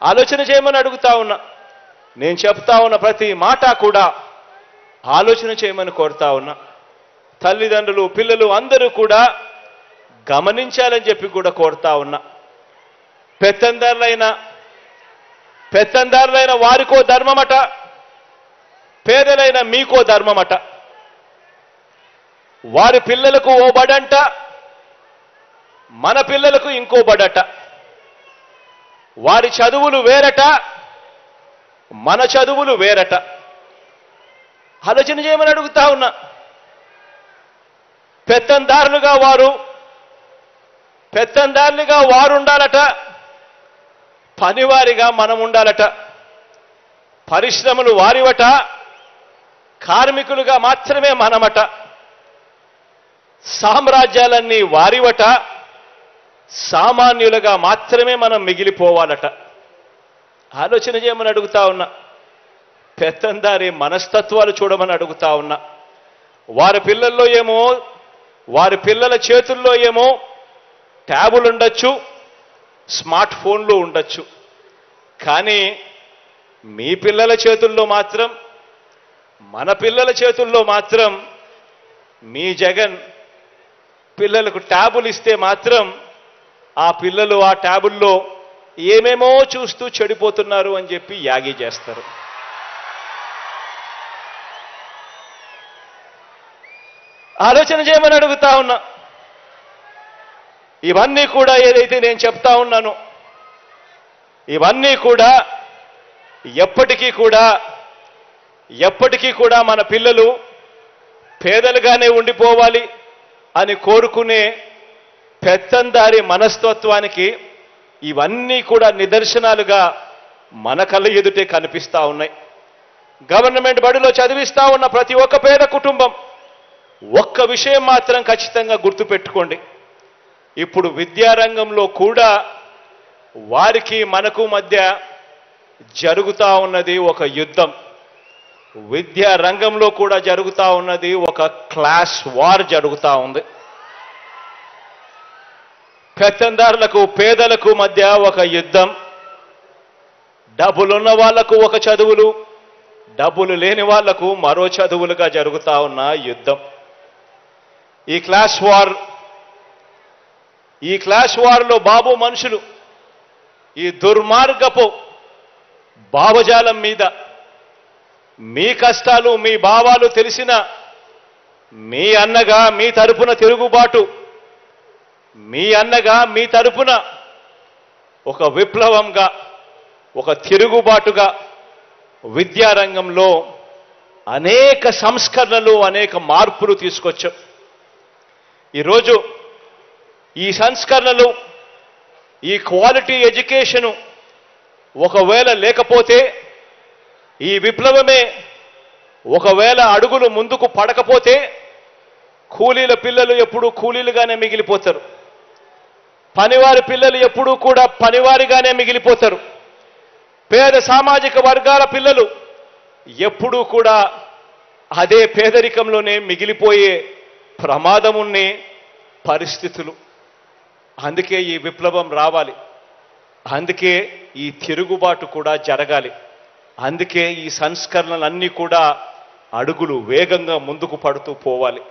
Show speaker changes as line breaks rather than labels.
ఆలోచన చేయమని అడుగుతా ఉన్నా. నేను చెప్తా ఉన్న ప్రతి మాట కూడా ఆలోచన చేయమని కోరుతా ఉన్నా. తల్లిదండ్రులు, పిల్లలు అందరూ కూడా గమనించాలని చెప్పి కూడా కోరుతా ఉన్నా. పెత్తందారులైన వారికో ధర్మమట, పేదలైన మీకో ధర్మమట. వారి పిల్లలకు ఓ బడంట, మన పిల్లలకు ఇంకో బడట. వారి చదువులు వేరట, మన చదువులు వేరట. ఆలోచన చేయమని అడుగుతా ఉన్నా. పెత్తందారులుగా వారు ఉండాలట, పనివారిగా మనం ఉండాలట. పరిశ్రమలు వారివట, కార్మికులుగా మాత్రమే మనమట. సామ్రాజ్యాలన్నీ వారివట, సామాన్యులుగా మాత్రమే మనం మిగిలిపోవాలట. ఆలోచన చేయమని అడుగుతా ఉన్నా. పెత్తందారి మనస్తత్వాలు చూడమని అడుగుతా ఉన్నా. వారి పిల్లల చేతుల్లో ఏమో ట్యాబులు ఉండొచ్చు, స్మార్ట్ ఫోన్లు ఉండొచ్చు. కానీ మీ పిల్లల చేతుల్లో మాత్రం, మన పిల్లల చేతుల్లో మాత్రం మీ జగన్ పిల్లలకు ట్యాబులు ఇస్తే మాత్రం ఆ పిల్లలు ఆ ట్యాబుల్లో ఏమేమో చూస్తూ చెడిపోతున్నారు అని చెప్పి యాగి చేస్తారు. ఆలోచన చేయమని అడుగుతా ఉన్నా. ఇవన్నీ కూడా ఏదైతే నేను చెప్తా ఉన్నానో ఇవన్నీ కూడా ఎప్పటికీ కూడా మన పిల్లలు పేదలుగానే ఉండిపోవాలి అని కోరుకునే పెత్తందారి మనస్తత్వానికి ఇవన్నీ కూడా నిదర్శనాలుగా మన కళ్ళ ఎదుటే కనిపిస్తా ఉన్నాయి. గవర్నమెంట్ బడిలో చదివిస్తా ఉన్న ప్రతి ఒక్క పేద కుటుంబం ఒక్క విషయం మాత్రం ఖచ్చితంగా గుర్తుపెట్టుకోండి. ఇప్పుడు విద్యారంగంలో కూడా వారికి మనకు మధ్య జరుగుతా ఉన్నది ఒక యుద్ధం. విద్యా రంగంలో కూడా జరుగుతా ఉన్నది ఒక క్లాస్ వార్ జరుగుతా ఉంది. పెత్తందారులకు, పేదలకు మధ్య ఒక యుద్ధం. డబ్బులున్న వాళ్లకు ఒక చదువులు, డబ్బులు లేని వాళ్లకు మరో చదువులుగా జరుగుతా ఉన్న యుద్ధం. ఈ క్లాస్ వార్లో బాబు మనుషులు ఈ దుర్మార్గపు భావజాలం మీద మీ కష్టాలు, మీ భావాలు తెలిసిన మీ అన్నగా మీ తరపున తిరుగుబాటు, మీ అన్నగా మీ తరపున ఒక విప్లవంగా, ఒక తిరుగుబాటుగా విద్యారంగంలో అనేక సంస్కరణలు, అనేక మార్పులు తీసుకొచ్చాం. ఈరోజు ఈ సంస్కరణలు, ఈ క్వాలిటీ ఎడ్యుకేషను ఒకవేళ లేకపోతే, ఈ విప్లవమే ఒకవేళ అడుగులు ముందుకు పడకపోతే కూలీల పిల్లలు ఎప్పుడూ కూలీలుగానే మిగిలిపోతారు. పనివారి పిల్లలు ఎప్పుడూ కూడా పనివారిగానే మిగిలిపోతారు. పేద సామాజిక వర్గాల పిల్లలు ఎప్పుడూ కూడా అదే పేదరికంలోనే మిగిలిపోయే ప్రమాదం ఉన్న పరిస్థితులు. అందుకే ఈ విప్లవం రావాలి, అందుకే ఈ తిరుగుబాటు కూడా జరగాలి, అందుకే ఈ సంస్కరణలన్నీ కూడా అడుగులు వేగంగా ముందుకు పడుతూ పోవాలి.